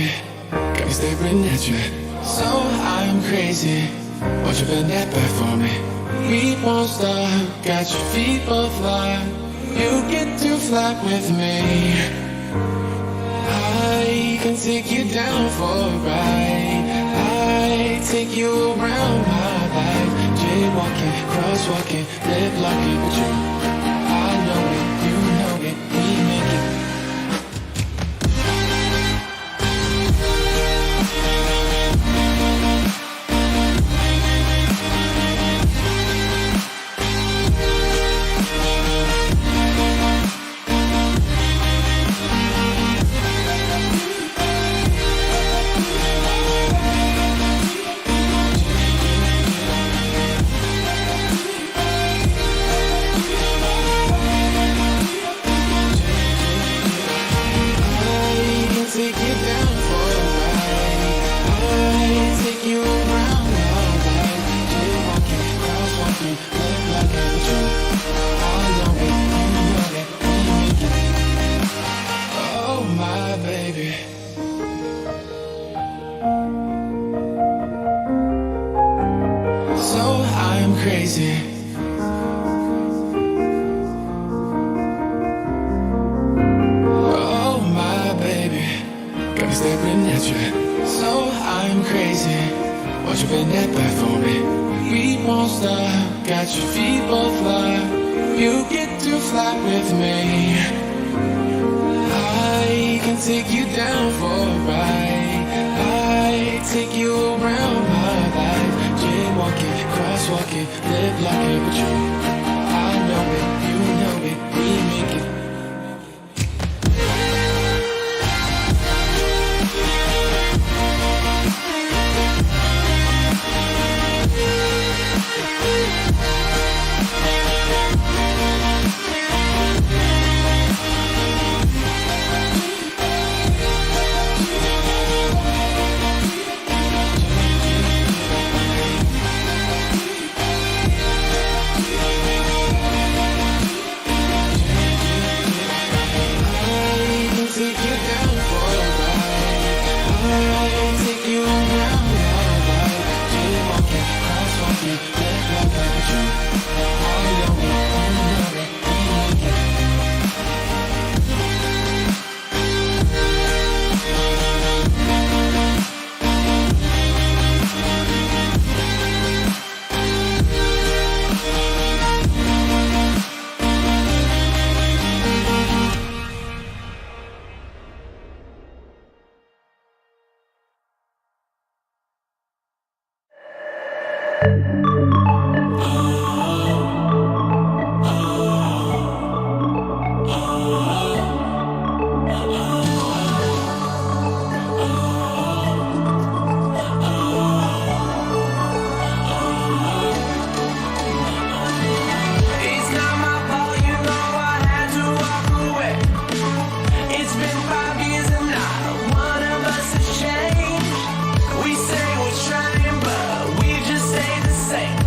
baby, got me staring at you. So I'm crazy, won't you bend that back for me? We won't stop, got your feet both locked. You get to fly with me. I can take you down for a ride. I take you around my life. Jaywalking, crosswalking, lip locking with you. I know it, you know it, we make it. Crazy. Oh my baby, got me staring at you. So I'm crazy, won't you bend that back for me? We won't stop, got your feet both locked. You get to fly with me. I can take you down for a ride. I take you around my life. Jaywalking, crosswalking, lip locking with you. I know it, you know it, we make it. We say we're trying, but we just stay the same.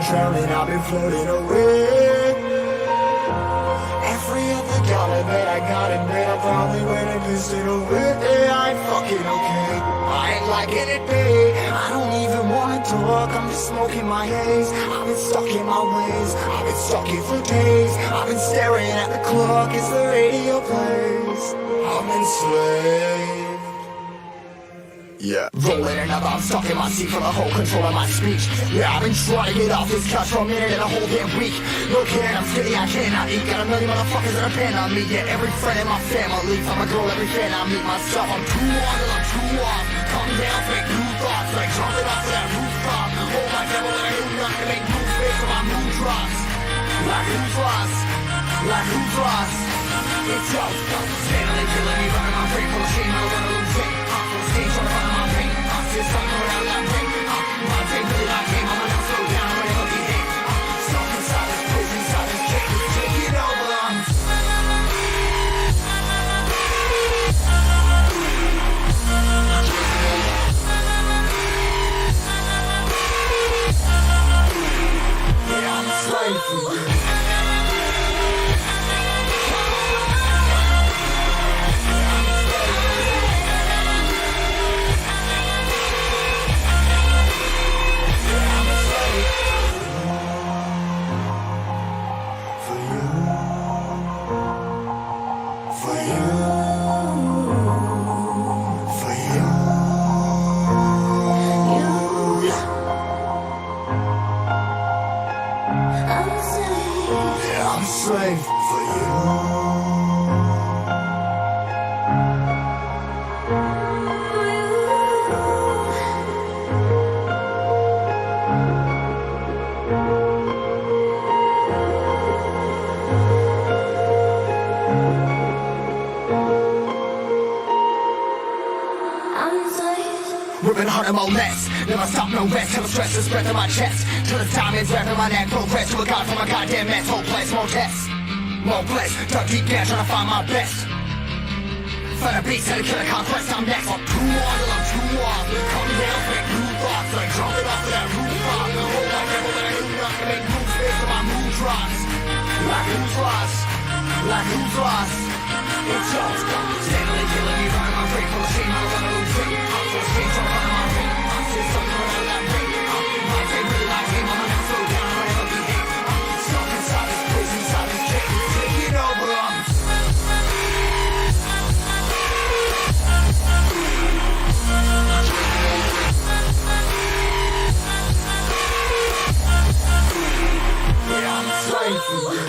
been drowning, I've been floating away. Every other dollar that I got in bed, I probably went and pissed it away. I ain't fucking okay, I ain't liking it, babe. I don't even wanna talk, I'm just smoking my haze. I've been stuck in my ways, I've been stuck here for days. I've been staring at the clock as the radio plays. I'm enslaved. Yeah, rolling another, I'm stuck in my seat for the whole control of my speech. Yeah, I've been trying to get off this couch for a minute and a whole damn week. No kidding, I'm skinny, I cannot eat. Got a million motherfuckers that depend on me. Yeah, every friend in my family, from a girl, every fan I meet myself. I'm too on till I'm too off. Calm down, fake new thoughts, like jumping off of that rooftop. Hold my devil and I do nothing to make moves based on my mood drops. Like who's lost? Like who's lost? It's yours, standing killing me, running my brain full of shame, I don't wanna lose it. Stage on the front of my pain, I'm still stuck around that brain. My day really not came, I'm gonna slow down, I'm gonna look at it. Stuck inside this prison, inside this cage, it's taking over. Yeah, I'm a slave for you. Slave for you. Ripping hard and molest, never stop, no rest. Till the stress is breath in my chest, till the diamonds wrapping my neck. Progress to a god from a goddamn mess. Hopeless, more tests, more blessed. Dug deep down trying to find my best. Find a beast, had to kill a conquest. I'm next. I'm too on till I'm too off. Calm down, fake new thoughts, like jumping off of that rooftop. Hold my devil and I do nothing to make moves based on my mood drops. Like who's lost? Like who's lost? It's yours, standing killing me, running my brain full of shame. I don't wanna lose it. I'm so strange, trying to find my pain. I'm still stuck around that brain. My day really not came, I'm gonna slow down, I'm gonna look at it. Stuck inside this prison, inside this cage, it's taking over. Yeah, I'm a slave for you.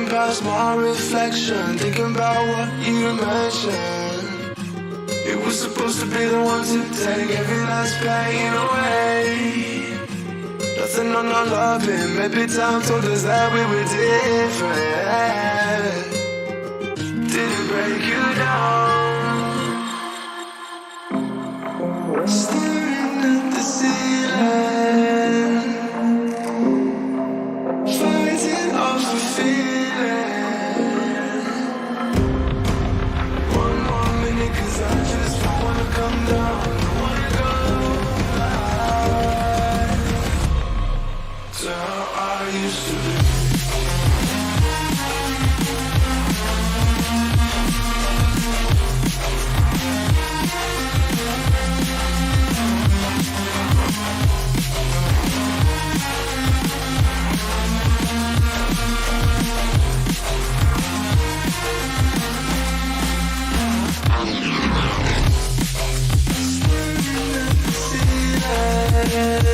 Past my reflection, thinking about what you mentioned. It was supposed to be the one to take every last pain away. Nothing on our loving, maybe time told us that we were different. Did it break you down? Staring at the ceiling, fighting off the fear. Fighting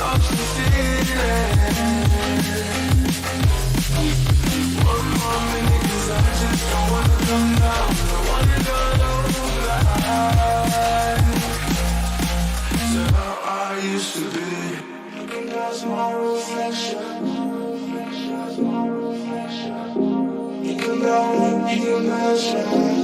off the feeling. One more minute, 'cause I just don't wanna come down. I wanna go blind to how I used to be. Looking past my reflection. Thinking about what you mentioned.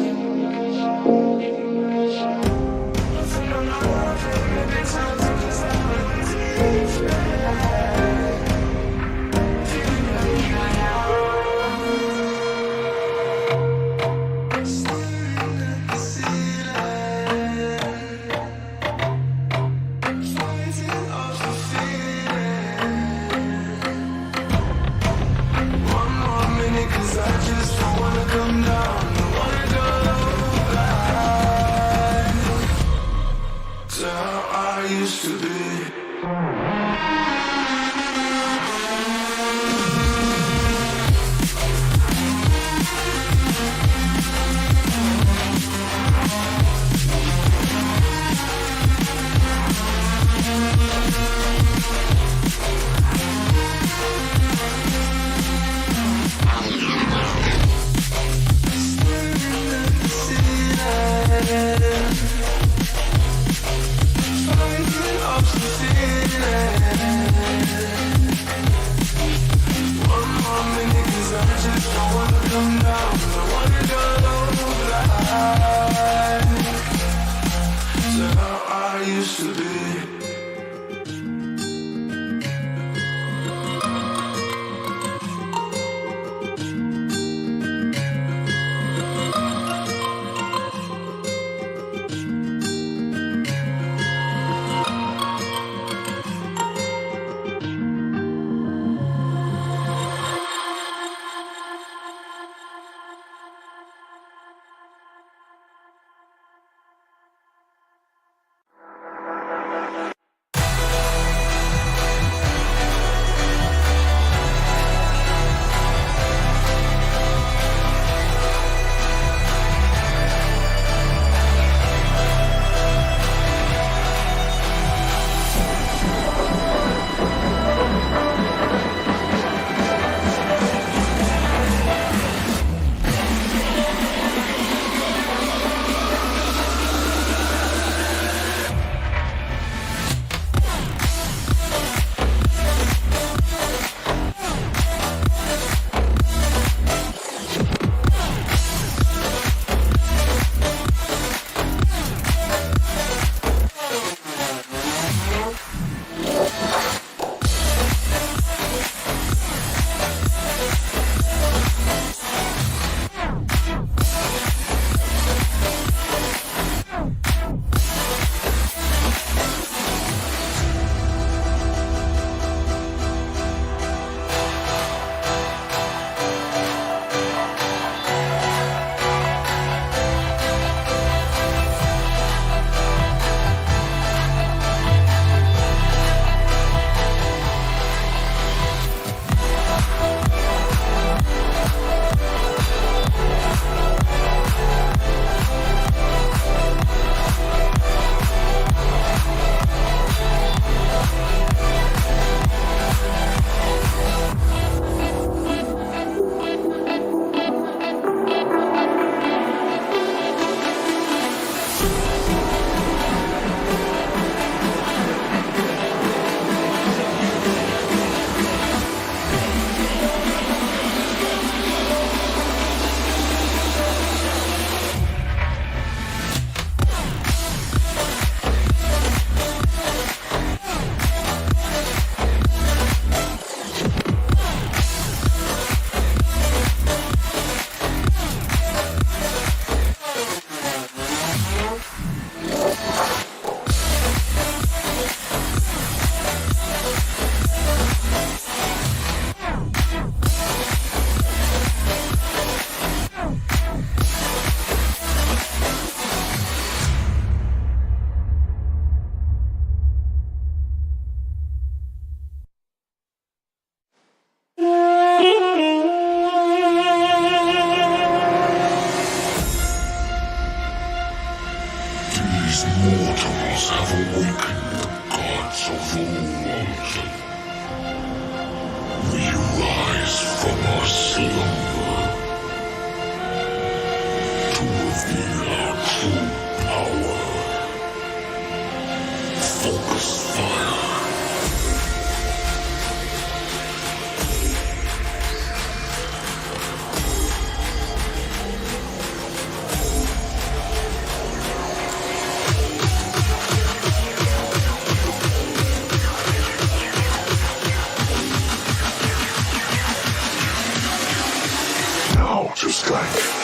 Now to strike.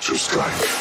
To strike.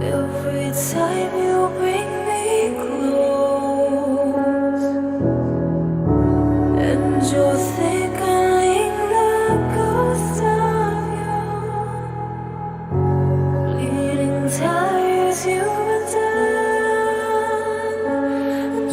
Every time you bring me close, and you're thickening the ghost of you, bleeding tires you've done, and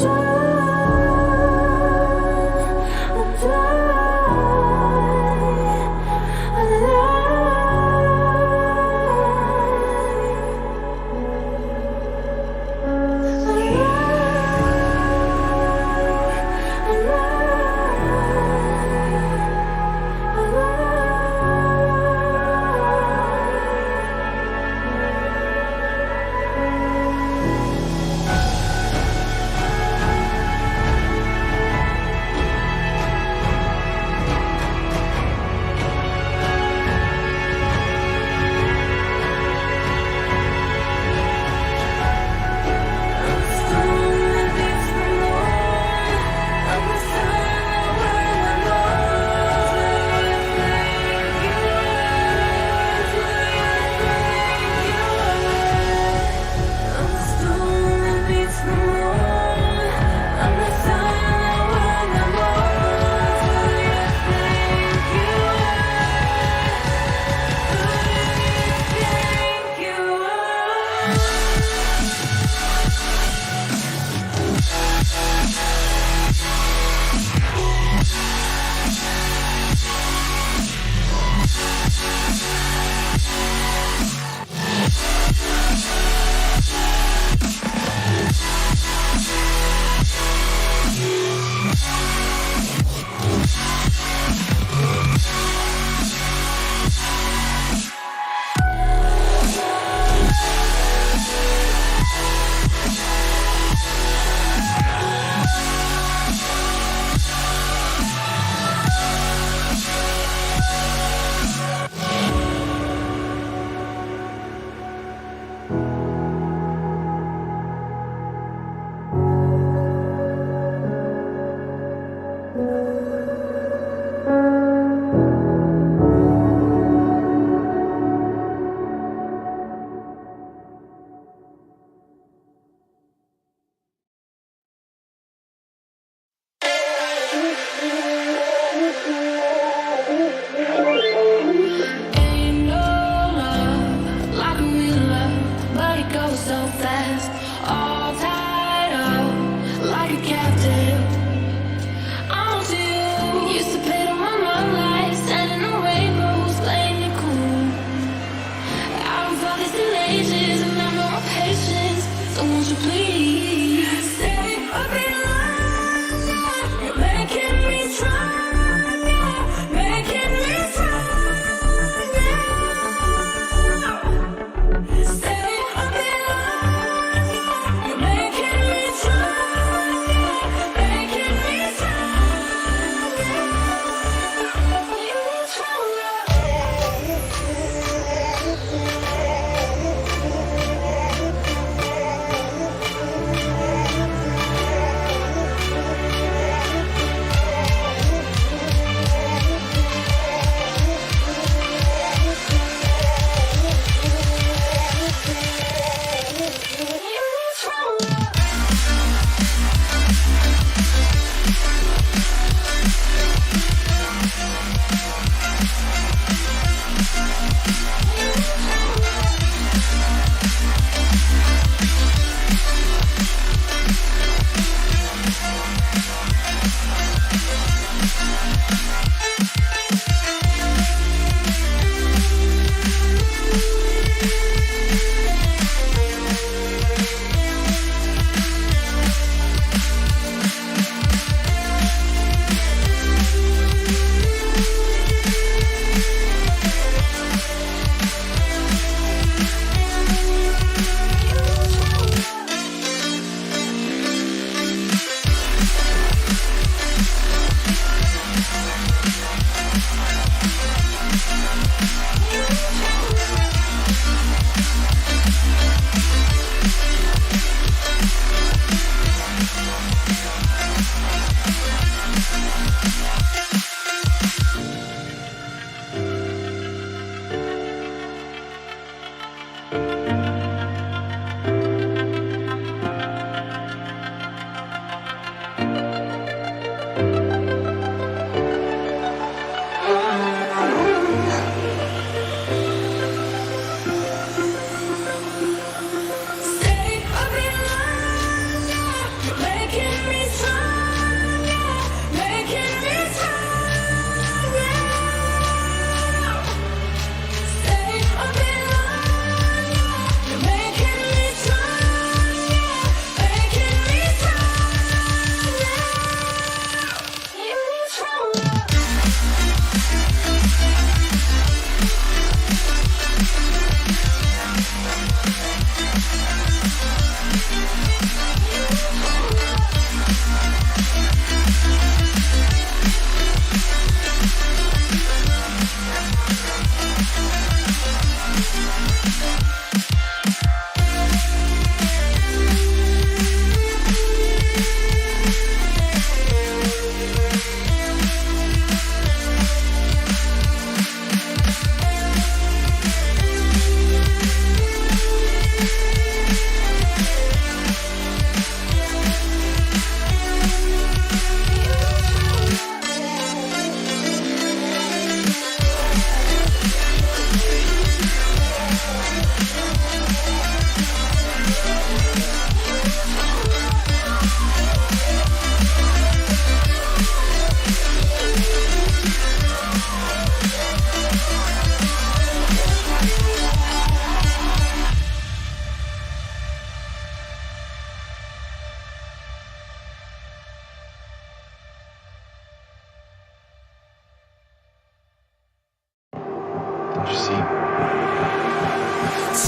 you see?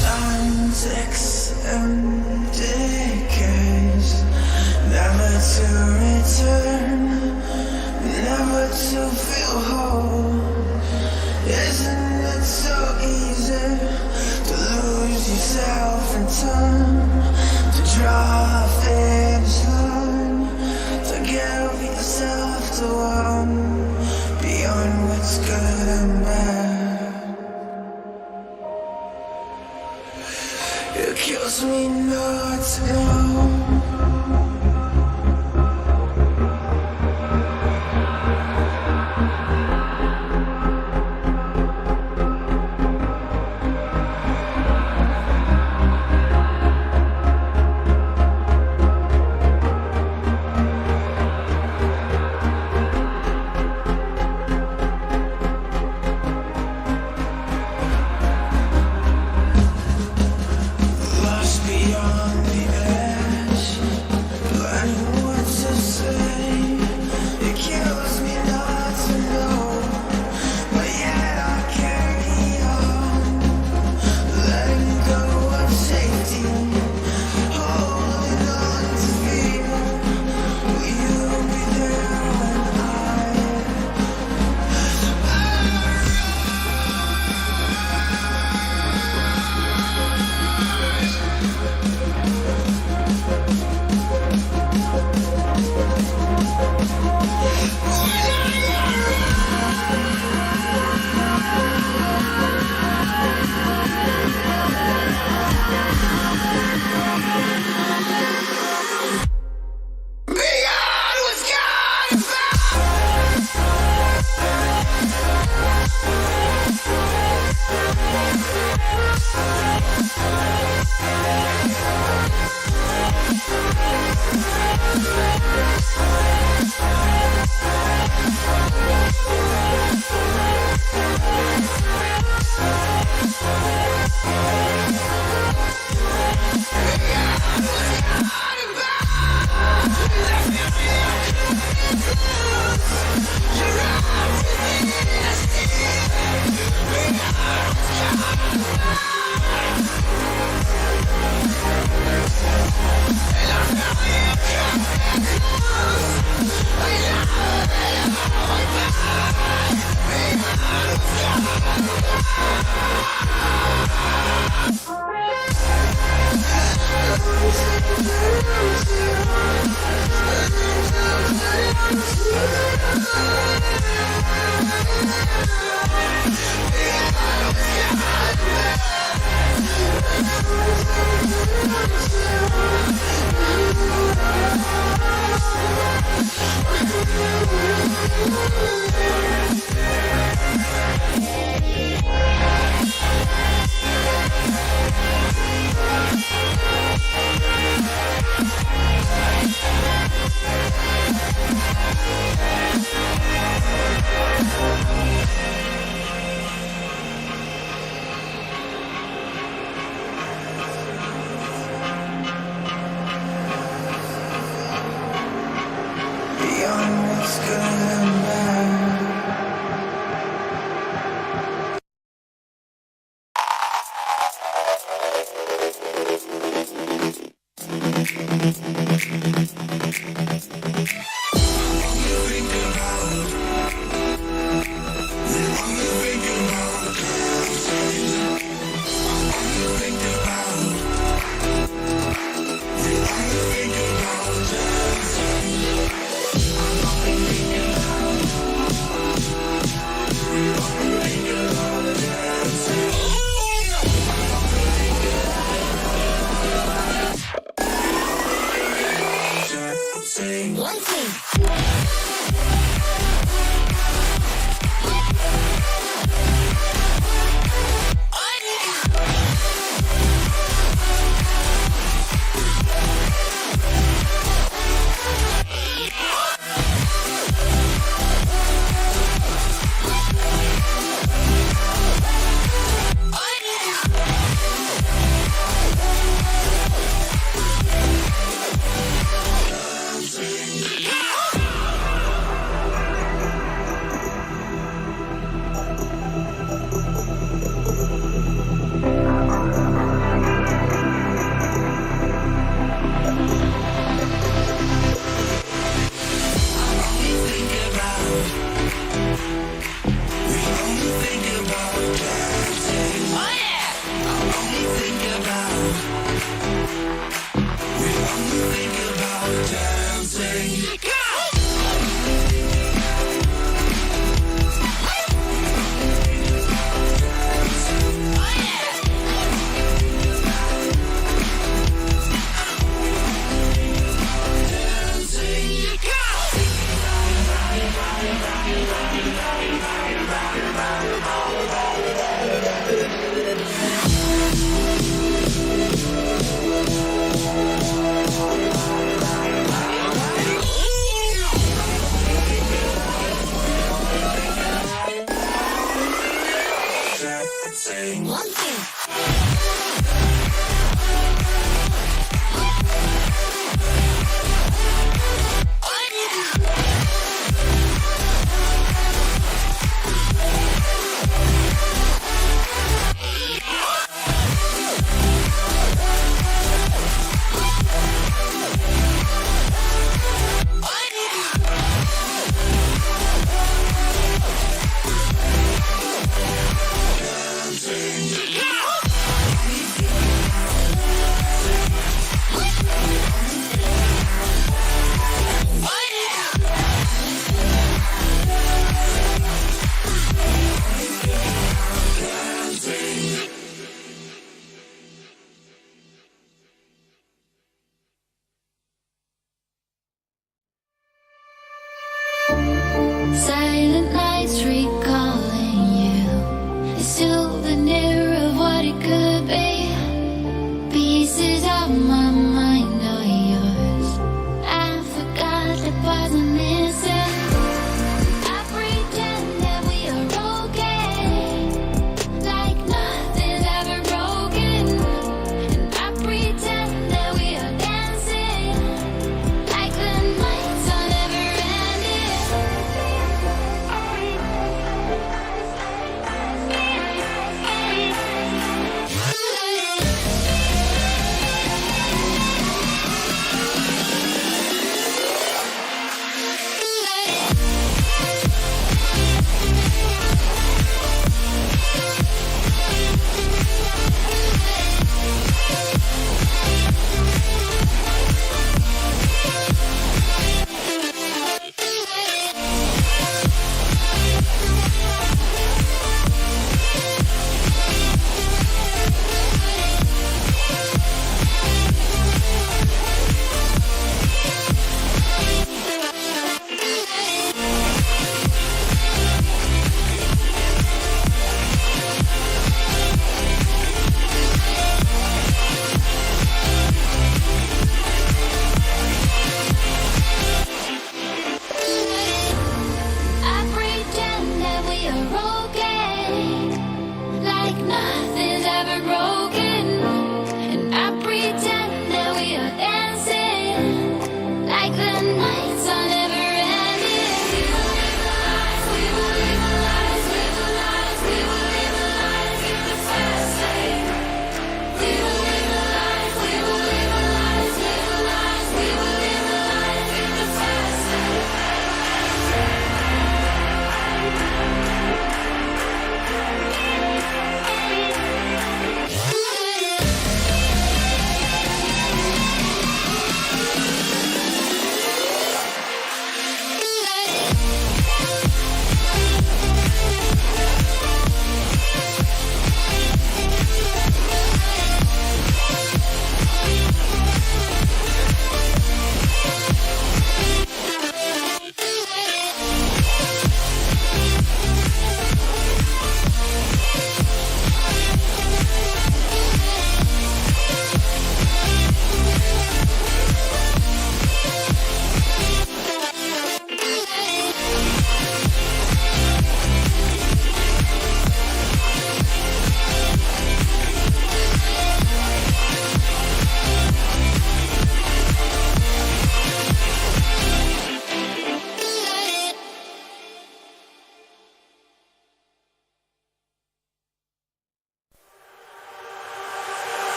Time ticks and decays, never to return, never to feel whole. Isn't it so easy to lose yourself in time, to draw a finish line, to give yourself to one beyond what's good and bad? It kills me not to know. Lost beyond the edge, learning what to say. It kills me not to know, but yet I carry on, letting go of safety, holding on to fear. Will you be there when beyond what's good and bad? Beyond what's good and bad.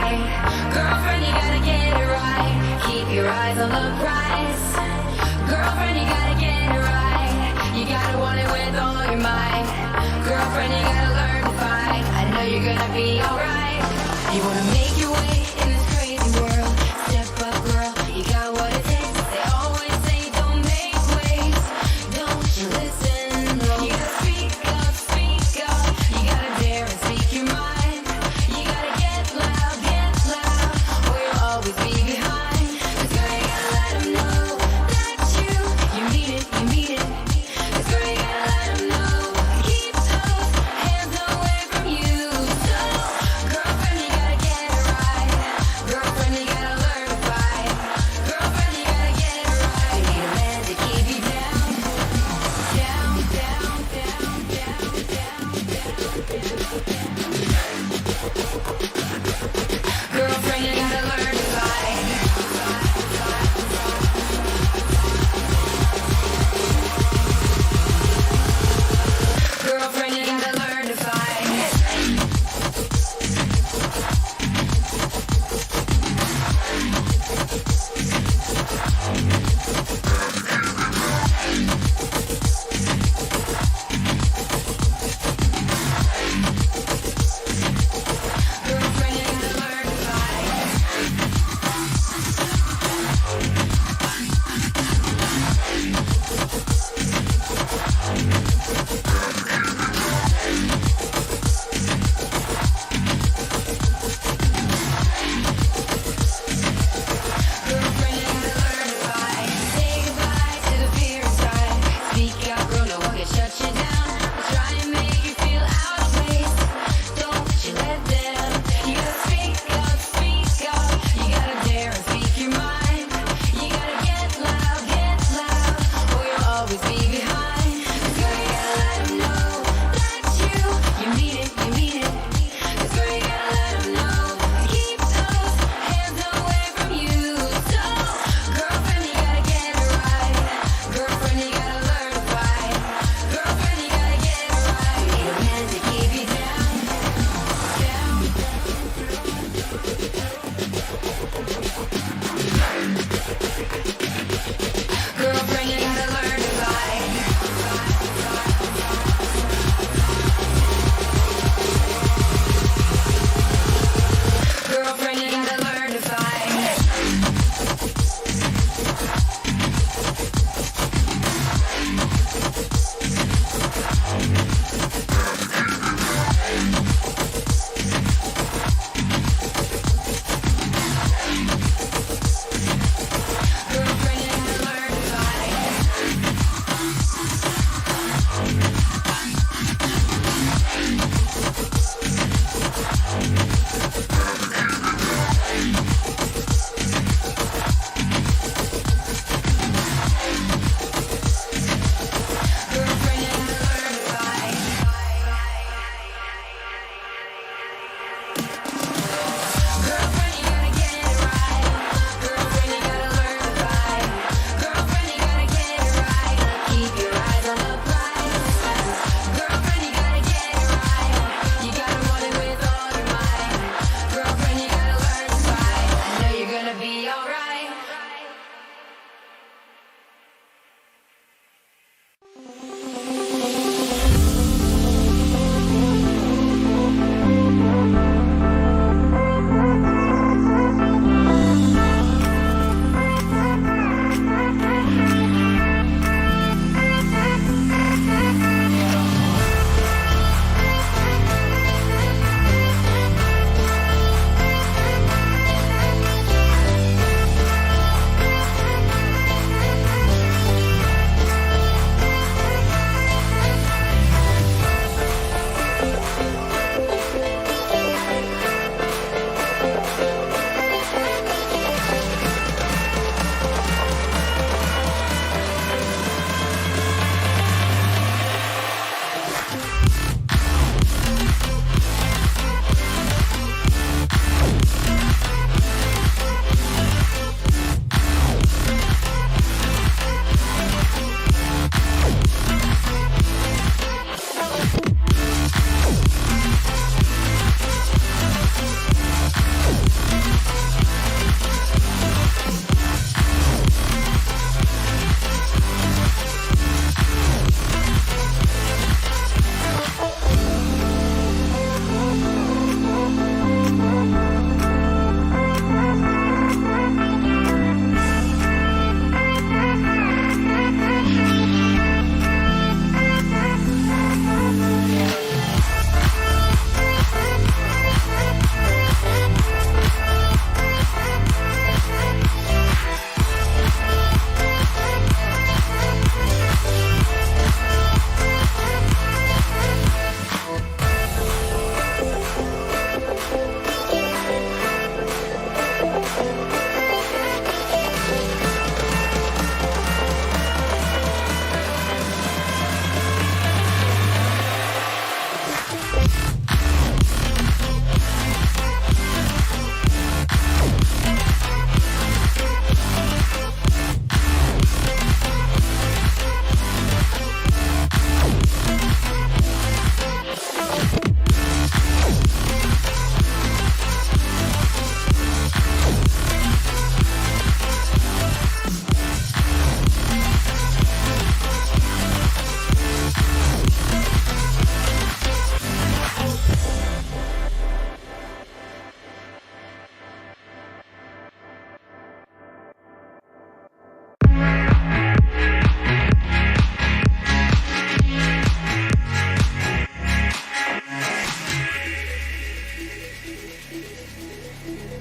right. Girlfriend, you gotta get it right. Keep your eyes on the prize. Girlfriend, you gotta get it right. You gotta want it with all your might. Girlfriend, you gotta learn to fight. I know you're gonna be alright. You wanna make your way in this crazy world. Step up, girl, you got what it takes. They always say don't make waves. Don't you listen, no. You gotta speak up, speak up. You gotta dare and speak your mind. You gotta get loud, or you'll always be behind. 'Cause girl, you gotta let 'em know that you need it, you need it. 'Cause girl, you gotta let 'em know. Keep those hands away from you. So, girlfriend, you gotta get it right.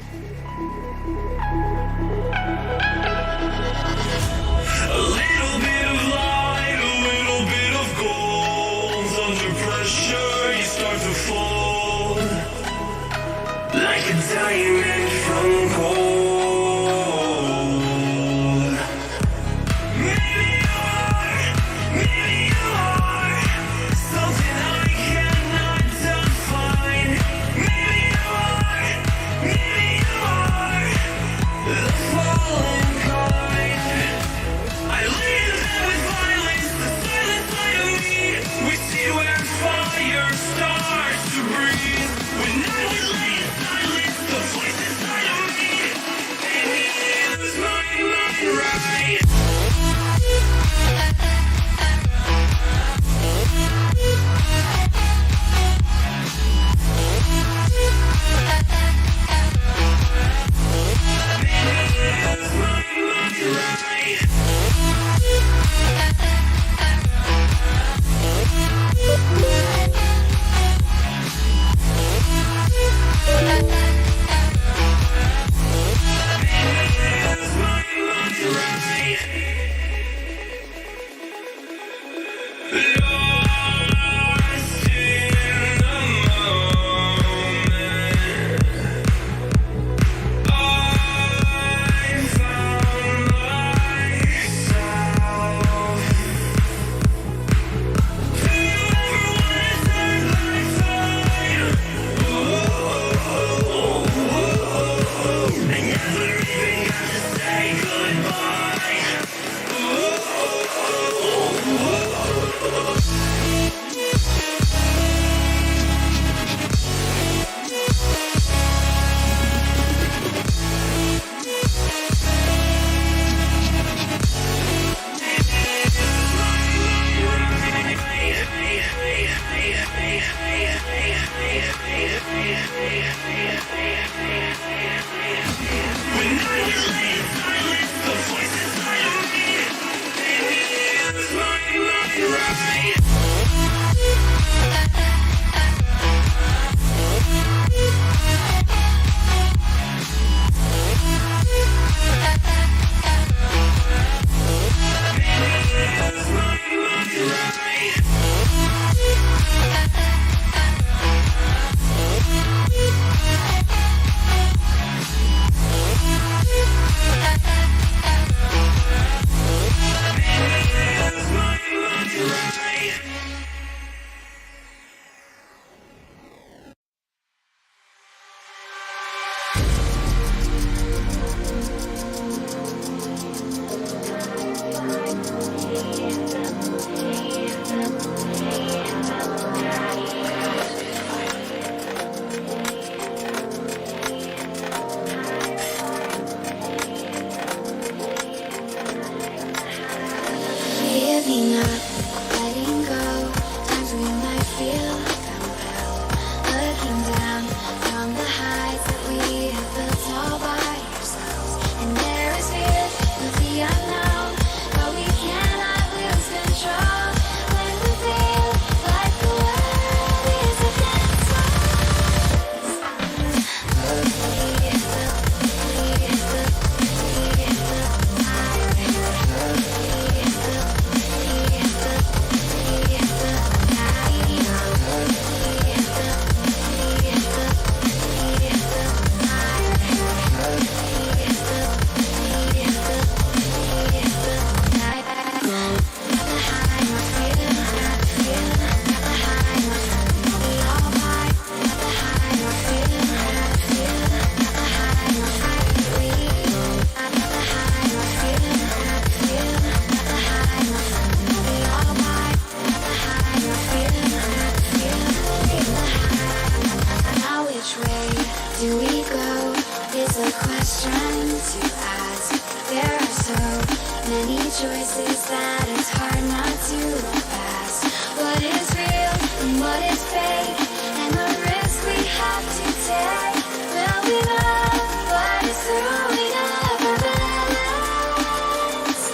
A little bit of light, a little bit of gold. Under pressure, you start to fold like a diamond from gold. Maybe you are something I cannot define. Maybe you are the fallen kind. I lead them with violence, the silent side of me. We see where fire starts to breathe. When I was lay in silence, the voice inside of me made me lose my mind right. choices that it's hard not to look past. What is real and what is fake, and the risk we have to take. Will we love what is through we never balance?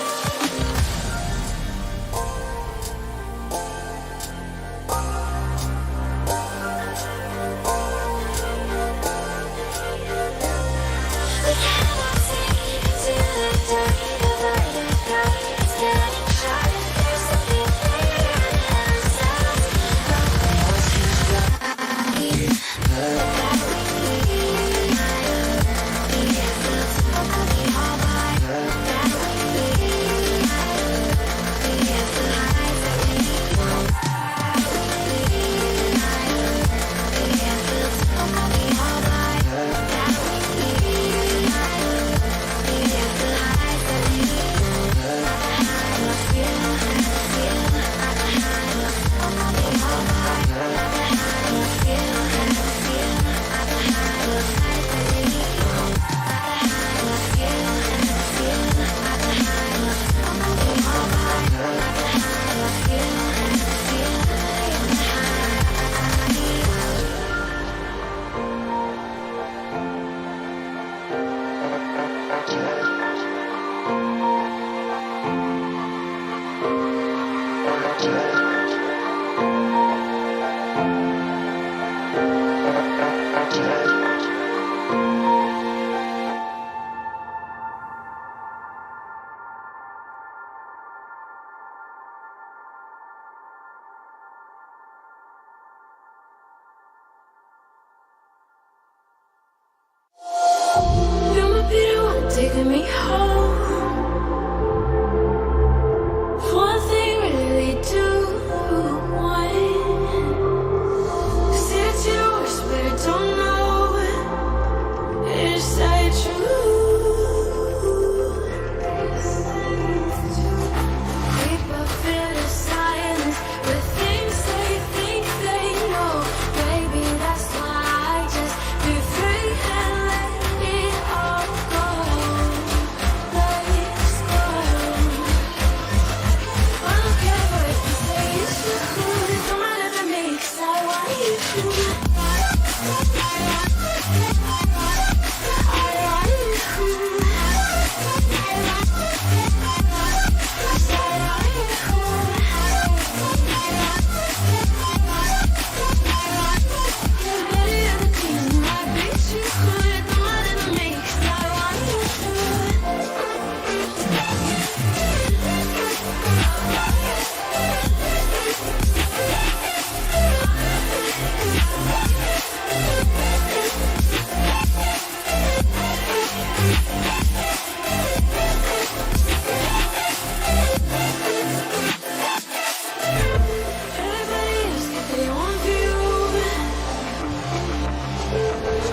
taking me home. One thing really do want. Said you wish, but I don't know. Is that true? People feel the silence with things they think they know. Maybe that's why I just be free and let it all go. Let it go. I don't care what you say, it's true. It don't matter to me, 'cause I want you to.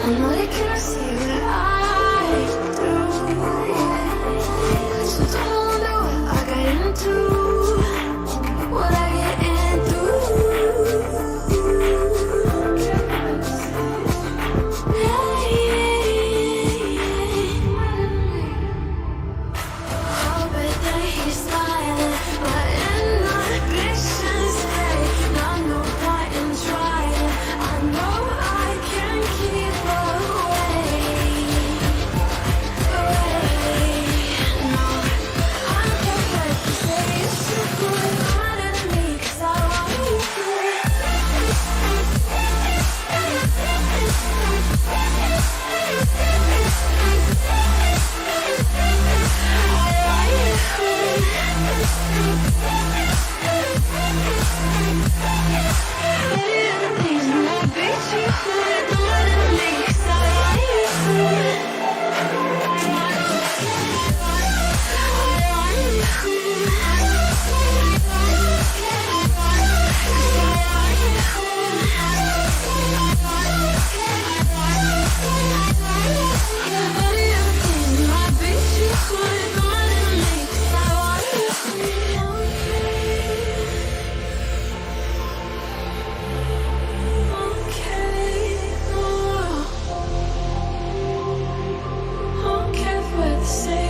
I know they can't see what I do, so don't wonder what I got into, what I get into. I bet that he's smiling, but inhibitions fade. Not no point in trying. I know I can keep away. No, I don't care what you say. It's too good. I'm not into me 'cause I want you to.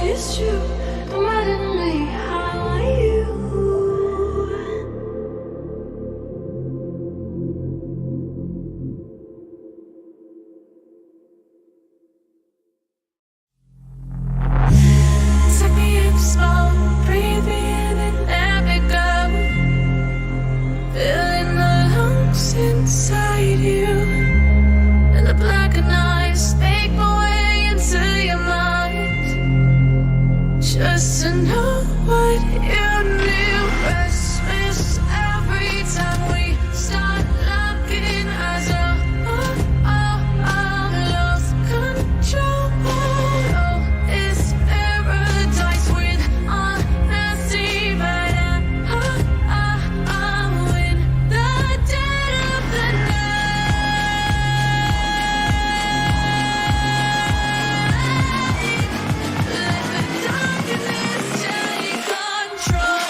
It's true, no matter to me, I want you. Take me in slow, breathe me in and let me go. Feeling the lumps inside you, and the blackened eyes make my way into your mind. Just to know what you knew. Restless every time we start looking as lost control. Oh, it's paradise with honesty, but I'm in the dead of the night. Let the darkness take control.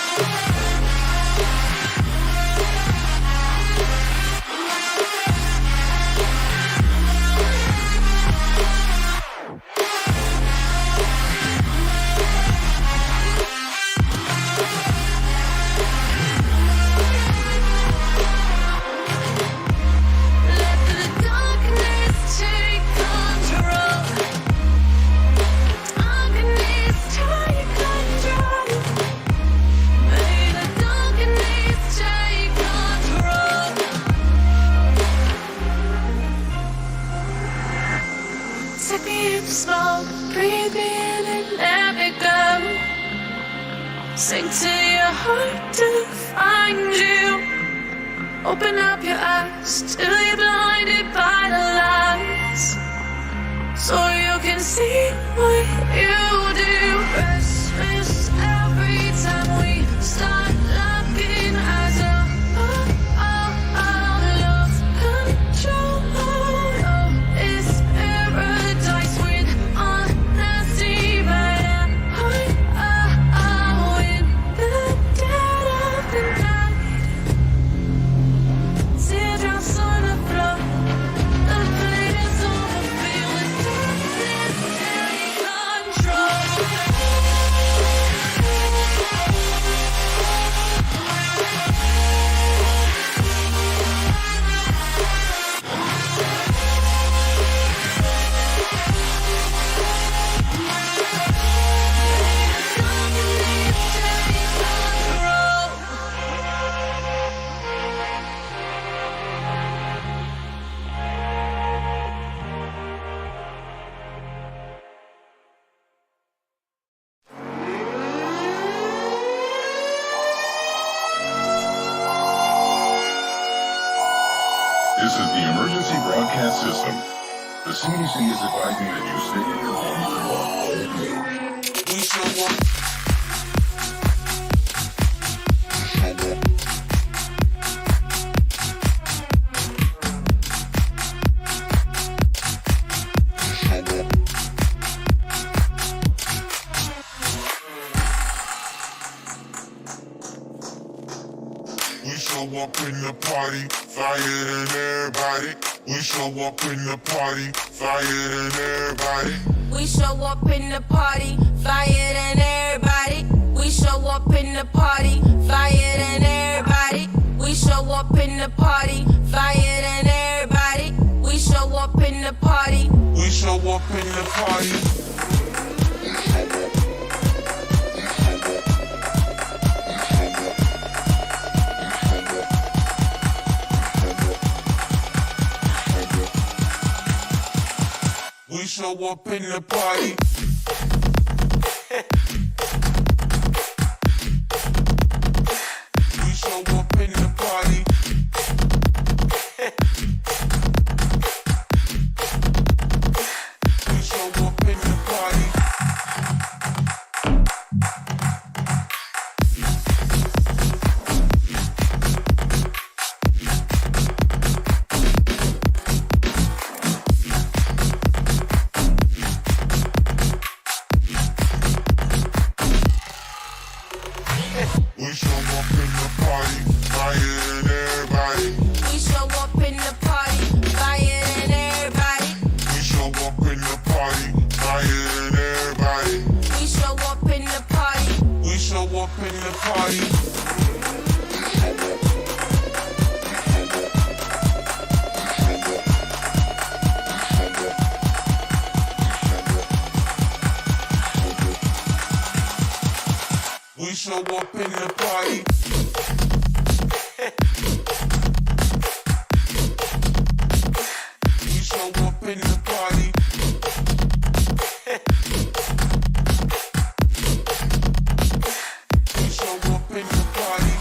Let the darkness take control. Darkness take control. May the darkness take control. Take me in slow, breathe me in and let me go. Sink to your heart to find you. Open up your eyes till you're blinded by the lights, so you can see what you We show up. We show up in the party, flyer than everybody. We show up in the party, flyer than everybody. We show up in the party, flyer than everybody. We show up in the party, flyer than everybody. We show up in the party, flyer than everybody. We show up in the party. We show up in the party. We show up in the party. We show up in the party. We show up in the party. We show up in the party, flyer than everybody. We show up in the party, flyer than everybody. We show up in the party, flyer than everybody. We show up in the party. We show up in the party. We show up in the party. We show up in the party. We show up in the party.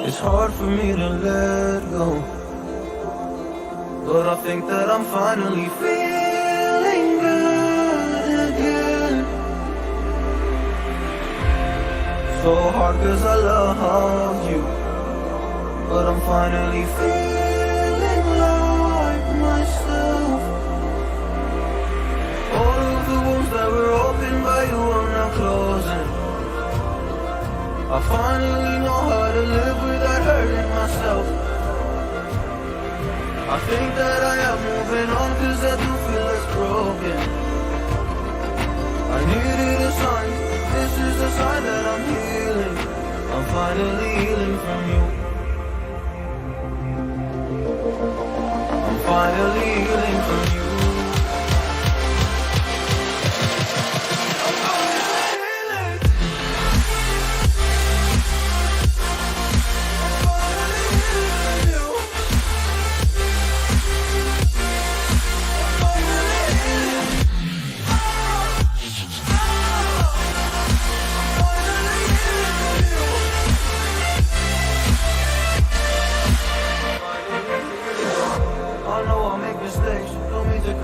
It's hard for me to let go, but I think that I'm finally feeling good again. So hard cause I love you, but I'm finally feeling like myself. All of the wounds that were opened by you are now closing. I finally know how to live without hurting myself. I think that I am moving on cause I do feel less broken. I needed a sign, this is the sign that I'm healing. I'm finally healing from you. I'm finally healing from you.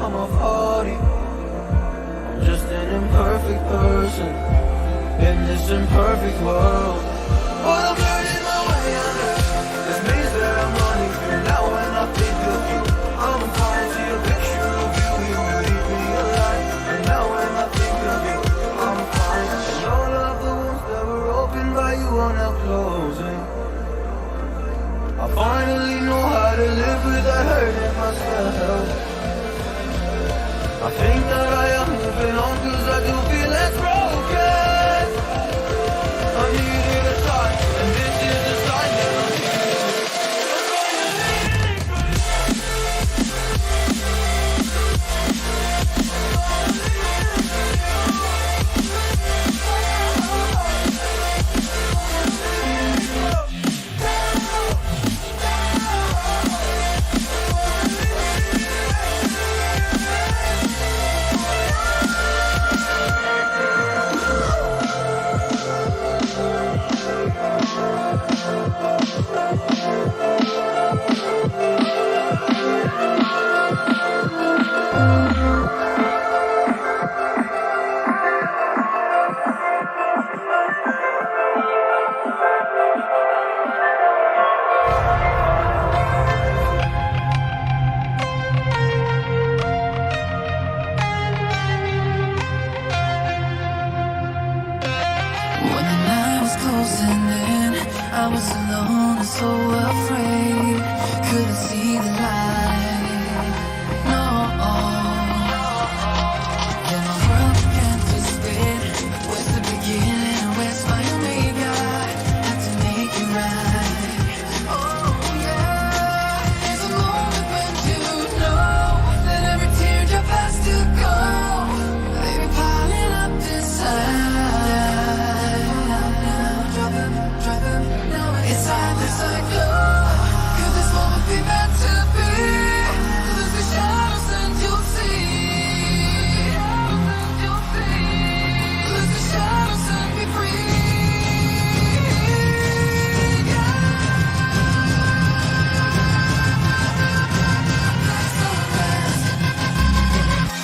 I'm a party. I'm just an imperfect person in this imperfect world. But I'm learning my way under this maze that I'm running through. Now when I think of you, I'm flying to your picture of you. You leave me alive. And now when I think of you, I'm fine. And all of the wounds that were opened by you are now closing. I finally know how to live without hurting myself. I think that I am moving on cause I do feel less broken. I needed a sign, and this is the sign that I'm healing. closing in. I was alone and so afraid. Couldn't see the light. No. Yeah, my world began to spin. Where's the beginning and where's my omega? Had to make it right. Oh yeah. There's a moment when you know that every teardrop has to go. Baby, piling up inside. It's time to cycle. Could this moment be meant to be? Lose the shadows and you'll see. Lose the shadows and be free.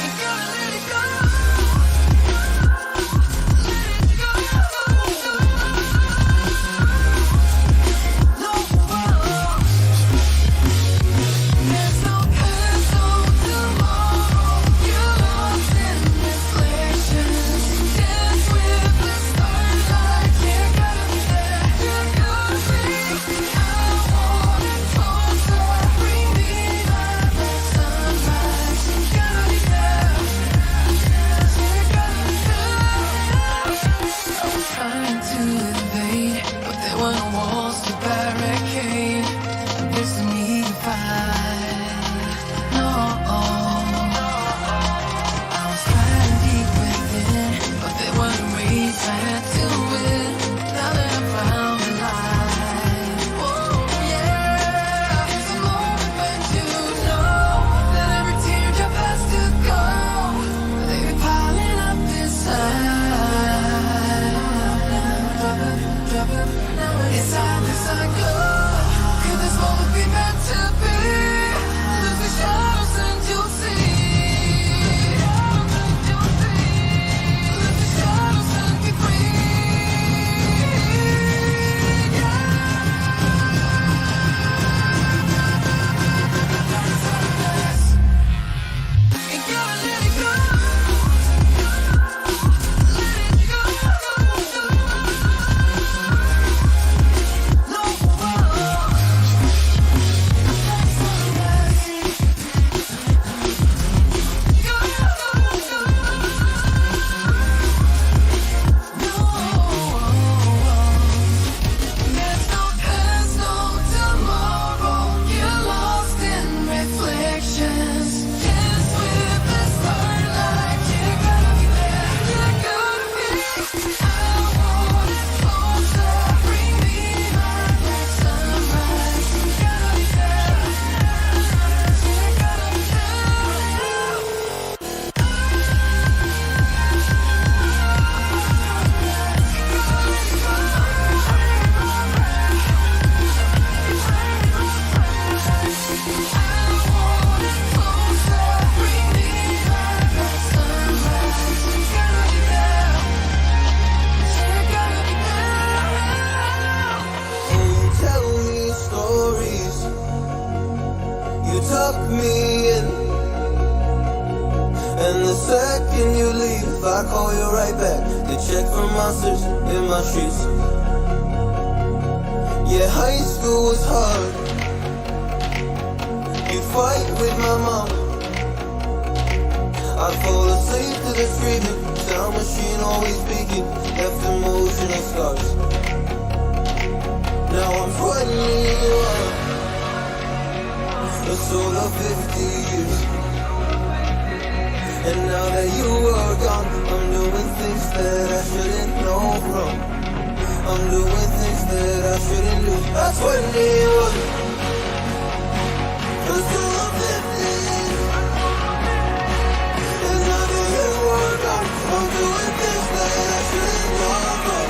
You gotta let it go. There's no past, no tomorrow. You're lost in reflections. Dance with the starlight. You gotta be there. You gotta be. I want it closer. Bring me light like sunrise. You gotta be there. You gotta be there. I was trying to invade, but there were no walls to barricade. There's no need to fight. No. I was crying deep within, but there were no ways I had to win. Now that I found the light. Oh yeah. There's a moment when you know that every teardrop has to go. Baby, piling up inside. It's time to cycle. Could this moment be meant to be? Lose the shadows and you'll see. Lose the shadows and be free. You gotta let it go. Let it go. No. There's no past, no tomorrow. You're lost in reflections. Dance with the starlight. You gotta be there. You gotta be. I want it closer. Bring me light like sunrise. You gotta be there. You gotta be Oh, you tell me stories. You tuck me in. And the second you leave, I call you right back to check for monsters in my streets. Yeah, high school was hard. You'd fight with my mom. I'd fall asleep to the screaming. Sound machine always speaking. Left emotional scars. Now I'm 21. A soul of 50 years. And now that you are gone, I'm doing things that I shouldn't know from. I'm doing things that I shouldn't do. That's 21. A soul of 50 years. And now that you are gone, I'm doing things that I shouldn't know from.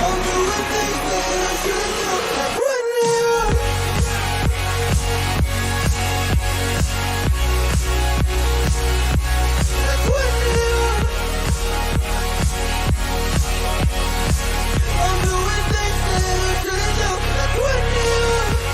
I'm doing things that I shouldn't do. That's 21. That's 21. I'm doing things that I shouldn't do. That's 21.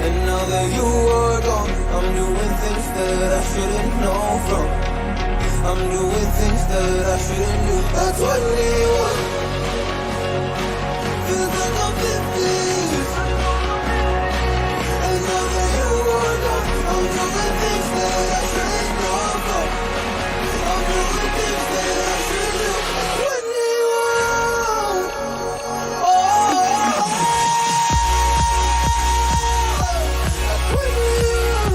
And now that you are gone, I'm doing things that I shouldn't know from. I'm doing things that I shouldn't do. That's what we want. Feels like I'm 50. And now that you are gone, I'm doing things that I shouldn't know from. I'm doing things that I shouldn't do. That's what we want. Oh, that's what we want.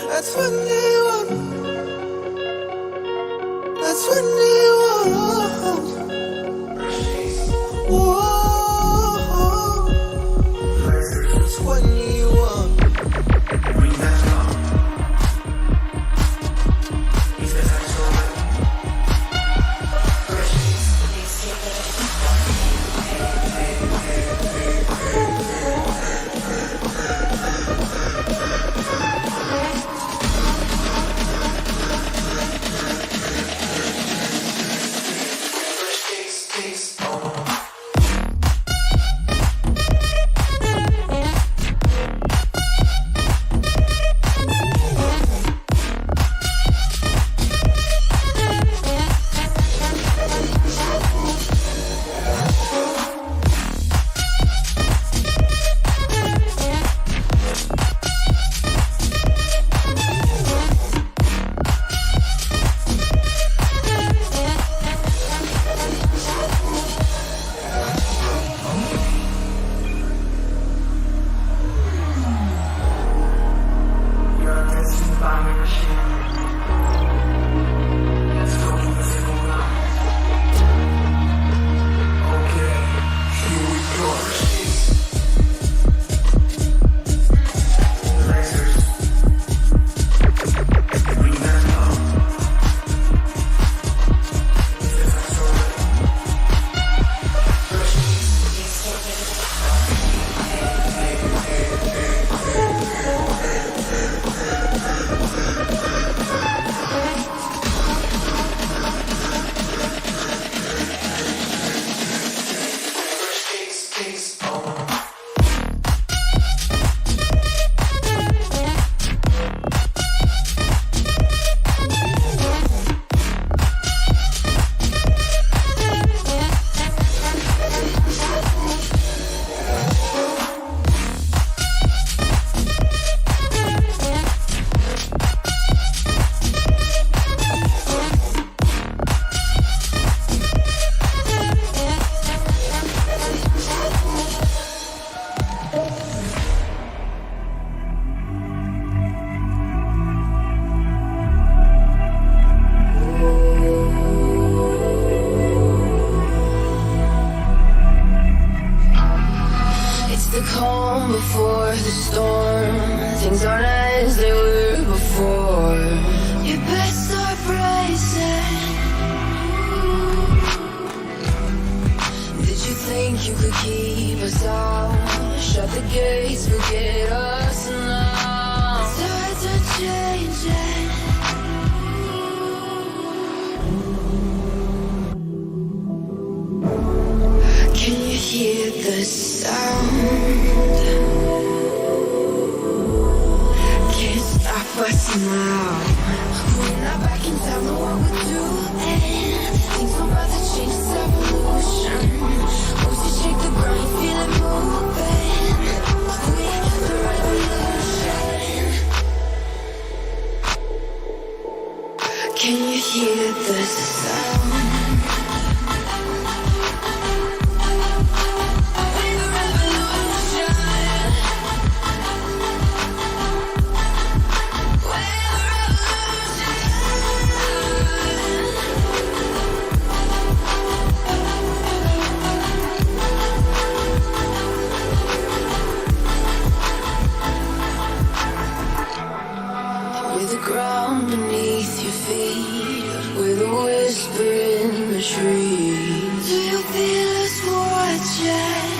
That's what they want. That's what they want. Whoa. That's what they want. Bring that down. If the time's over. The calm before the storm. Things aren't as they were before. Your best are rising. Did you think you could keep us out? Shut the gates, forget us now. Tides are changing. Can you hear the sound? Can't stop us now. We're not back in town, know what we're doing. Things are about to change, it's evolution. Once you shake the ground, you feel it moving. We're the revolution. Can you hear the sound? Ground beneath your feet, we're the whisper in the trees. Do you feel us watching?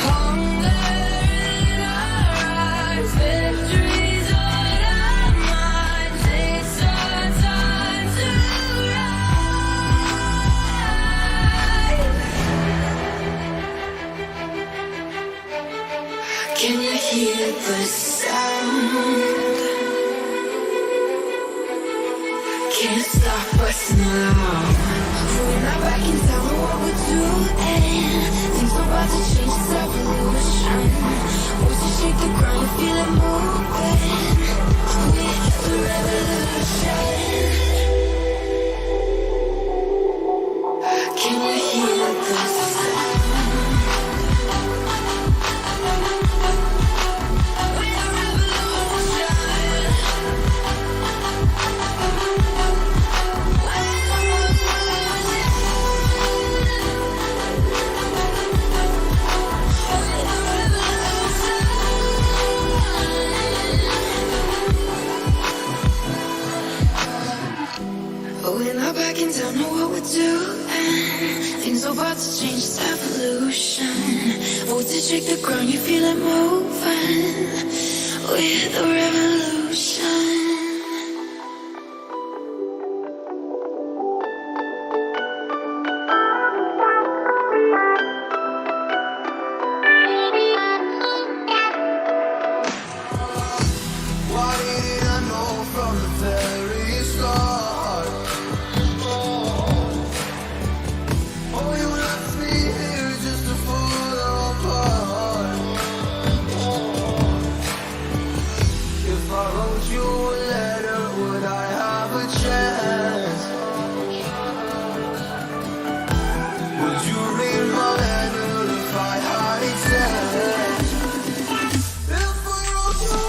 Hunger in our eyes, victories on our minds. It's our time to rise. Can you hear the sound? Can't stop us now. We're not back in town with what we're doing. Things are about to change, it's evolution. Once you shake the ground, you feel it moving. We're the revolution. Can you hear the sound? We're the revolution. We're not backing down, know what we're doing. Things are about to change, it's evolution. Voltage shake the ground, you feel it moving. We're the revolution. Why didn't I know from the very start? Oh, you left me here just to fall apart. If I wrote you a letter, would I have a chance? Would you read my letter if I had a chance? If I wrote you a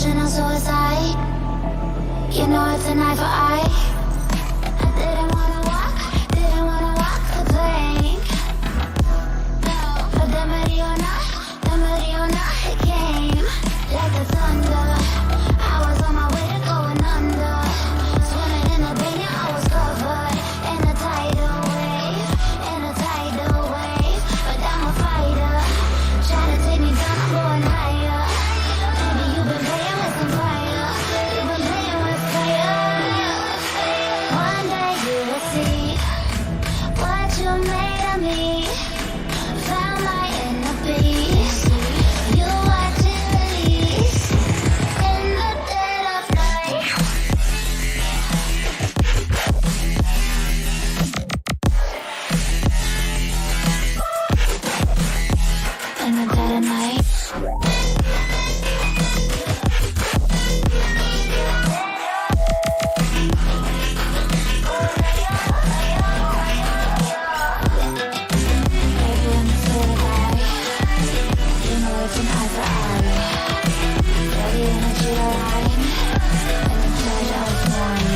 Intentional suicide. You know it's an eye for eye. I didn't wanna walk the plank. But the Mariona, it came like the thunder. I was on my way to going under. Swimming in the banya, I was covered in a tidal wave, But I'm a fighter, trying to take me down, I'm going higher. Baby, you've been playing with some fire. You've been playing with fire. One day you will see what you made of me. Found my inner beast. You watch it release in the dead of night. In the dead of night. Baby, when you say goodbye, you know it's an eye for eye. Feel the energy align, and the pleasure is mine.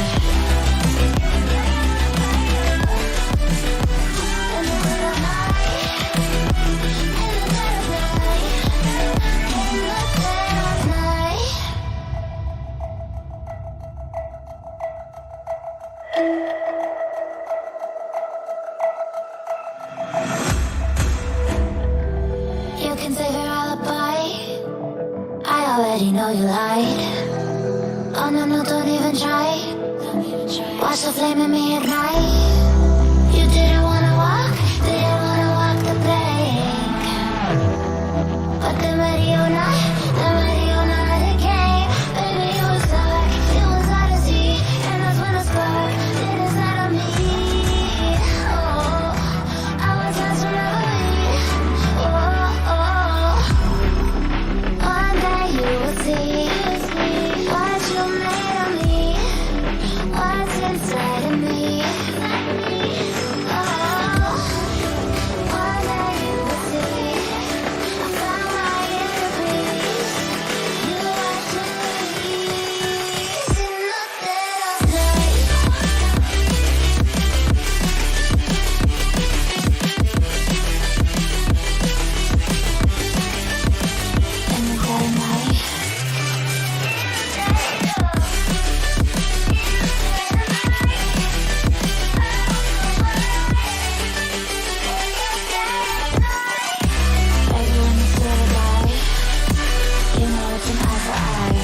In the dead of night, in the dead of night, in the dead of night. You can save your alibi. I already know you lied. Oh no, no, don't even try. Watch the flame in me ignite. You didn't wanna walk the plank. But the Mariona, it came. Baby, it was dark, it was hard to see. And that's when the spark lit inside of me. Oh, I was lost forever. One day you will see what you made of me, what's inside of me. One day you will see I found my inner peace. You watch it release in the dead of night. In the dead of night. Baby, when you say goodbye, you know it's an eye for eye.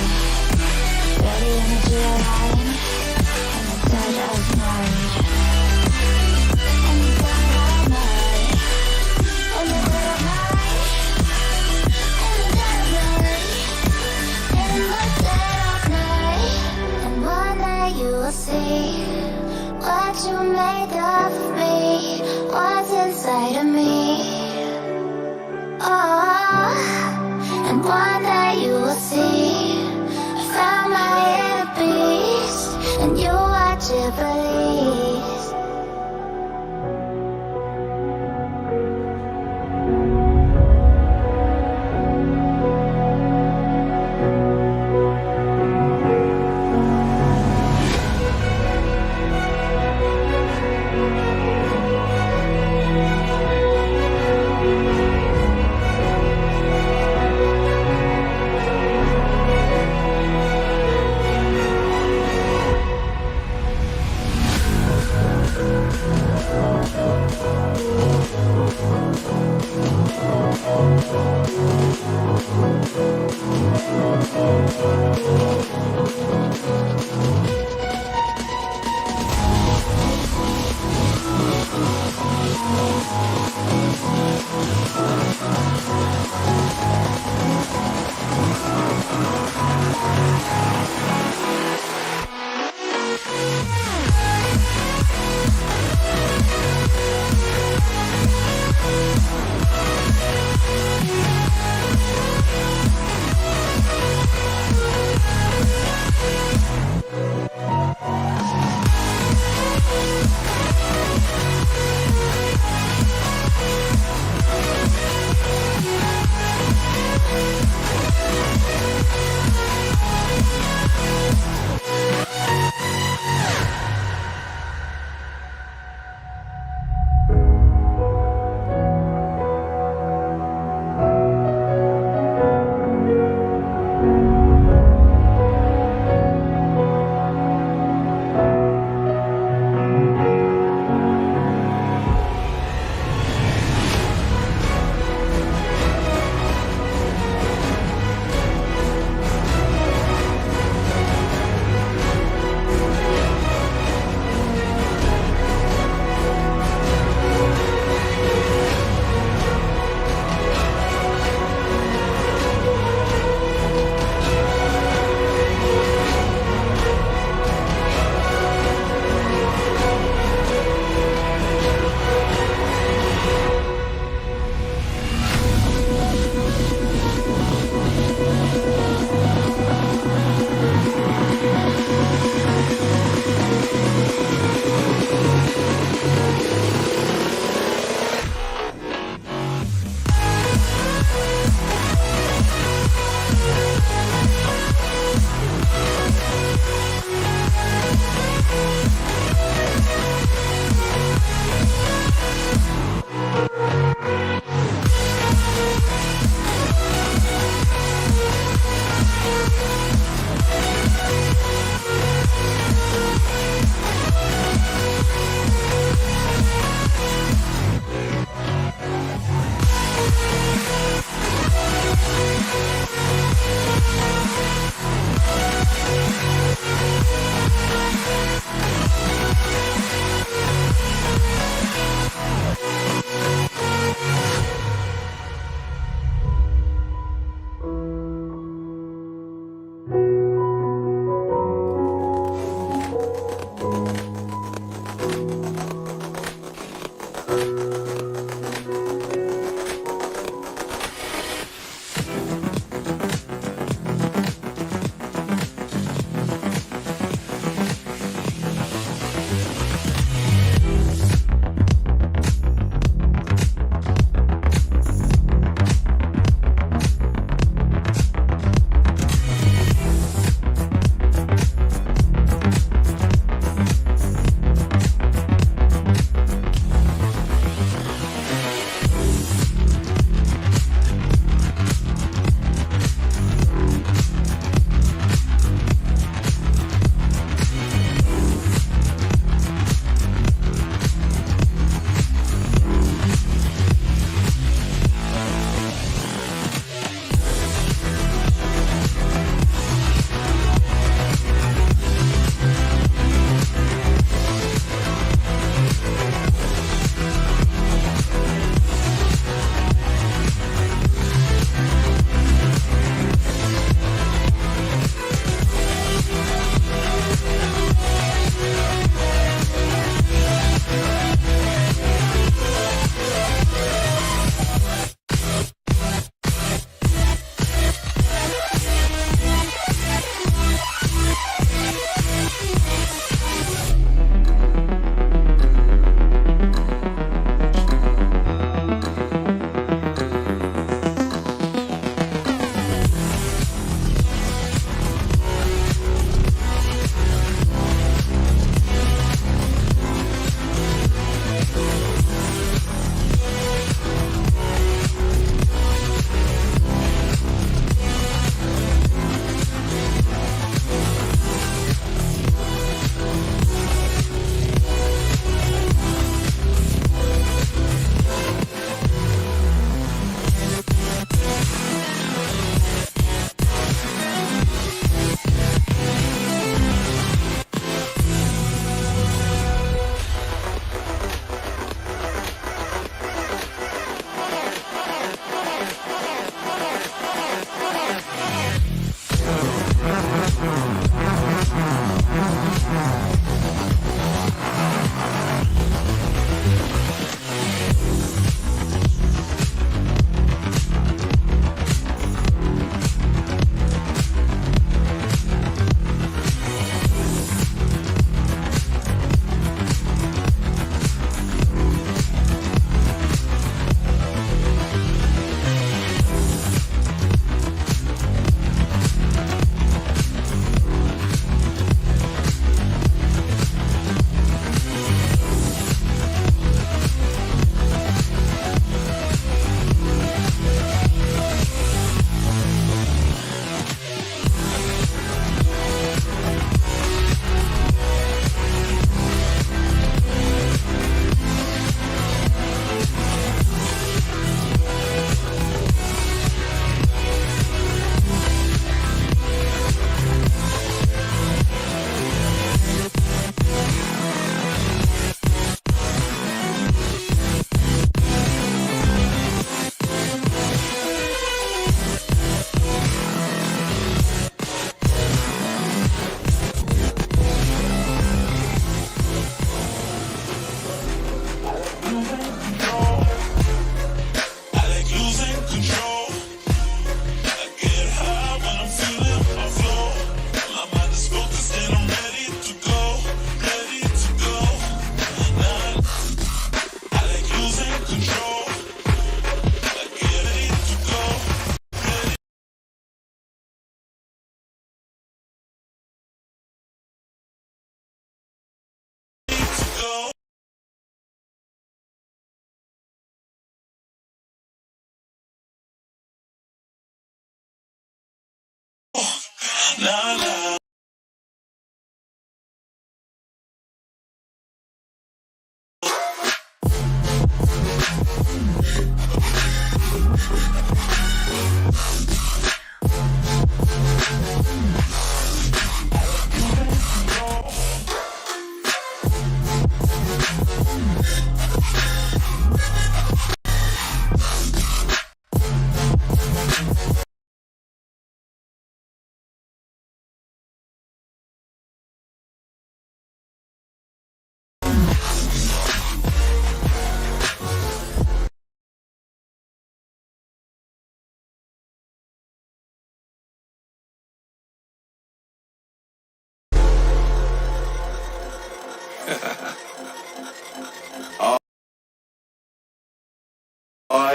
Feel the energy align, and the pleasure is mine. In the dead of night, in the dead of night, in the dead of night, in the dead of night. And one day you will see what you made of me, what's inside of me. Oh, and one day you will see I found my inner beast, and you watch it release.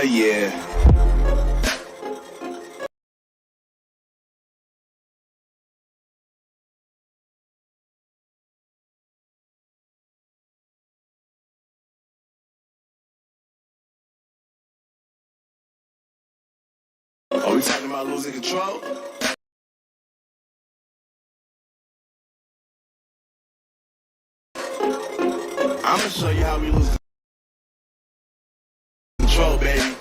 yeah. Are we talking about losing control? I'm gonna show you how we lose control, baby.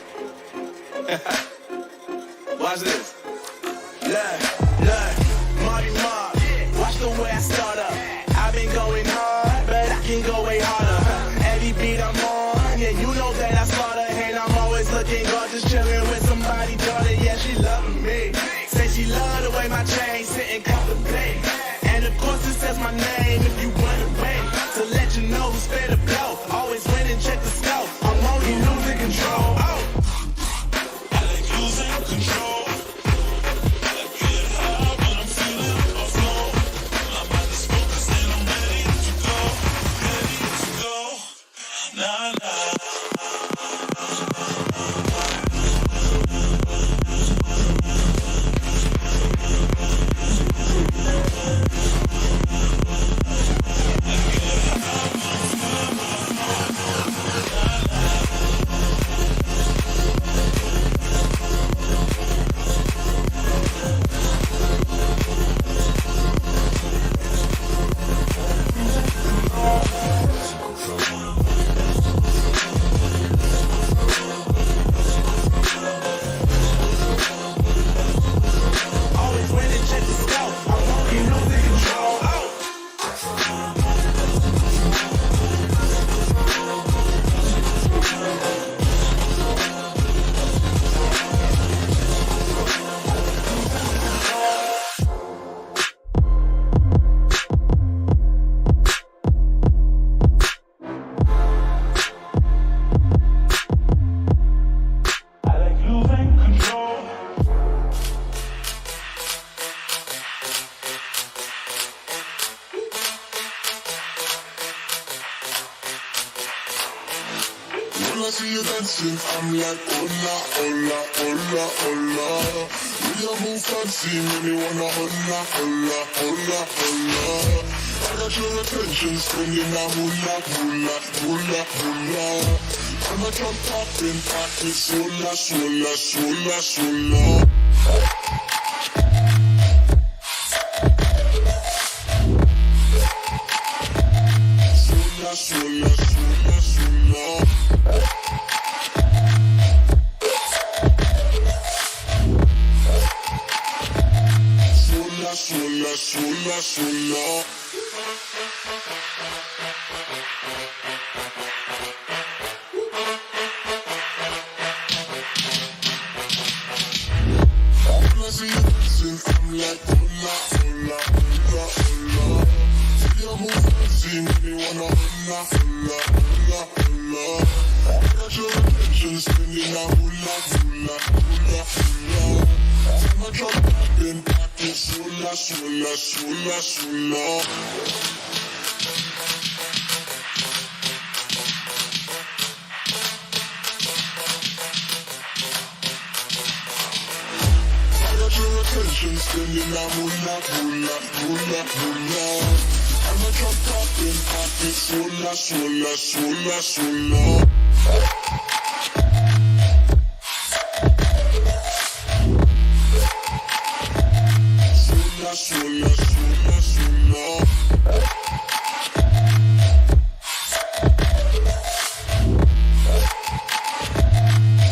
Watch this. Look, Marty Mark. Watch the way I start up. I've been going hard, but I can go way harder. Every beat I'm on, yeah, you know that I slaughter. And I'm always looking gorgeous, chilling with somebody, daughter. Yeah, she loving me. Say she love the way my chain sitting contemplate. And of course it says my name if you want to wait. To let you know who's fair to blow. Always win and check the scope. I'm only losing control. Oh. I like losing control. I like getting high, but I'm feeling afloat. My mind is focused and I'm ready to go. Ready to go. Nah, nah. Always win and check the scope. I'm only losing control. Oh. I like losing control. When I see you dancing, I'm like, hola, hola, hola, hola. Will you move fancy, make me wanna hola, hola, hola, hola. I got your attention, spending a hula, hula, hula, hula. I'm a drop popping, pocket, sola, sola, sola, sola. Sola, sola, sola, sola. Sola, sola, sola, sola. When I see you dancing, I'm like, hola, hola, hola, hola. See you move fancy, make me wanna hola, hola, hola, hola. I got your attention, spending a hula, hula, hula, hula. I'm a drop popping, pocket, sola, sola, sola, sola. I got your attention, spending a hula, hula, hula, hula. I'm a drop popping, pocket, sola, sola, sola, sola. Sola, sola, sola, sola.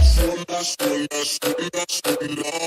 Sola, sola, sola, sola.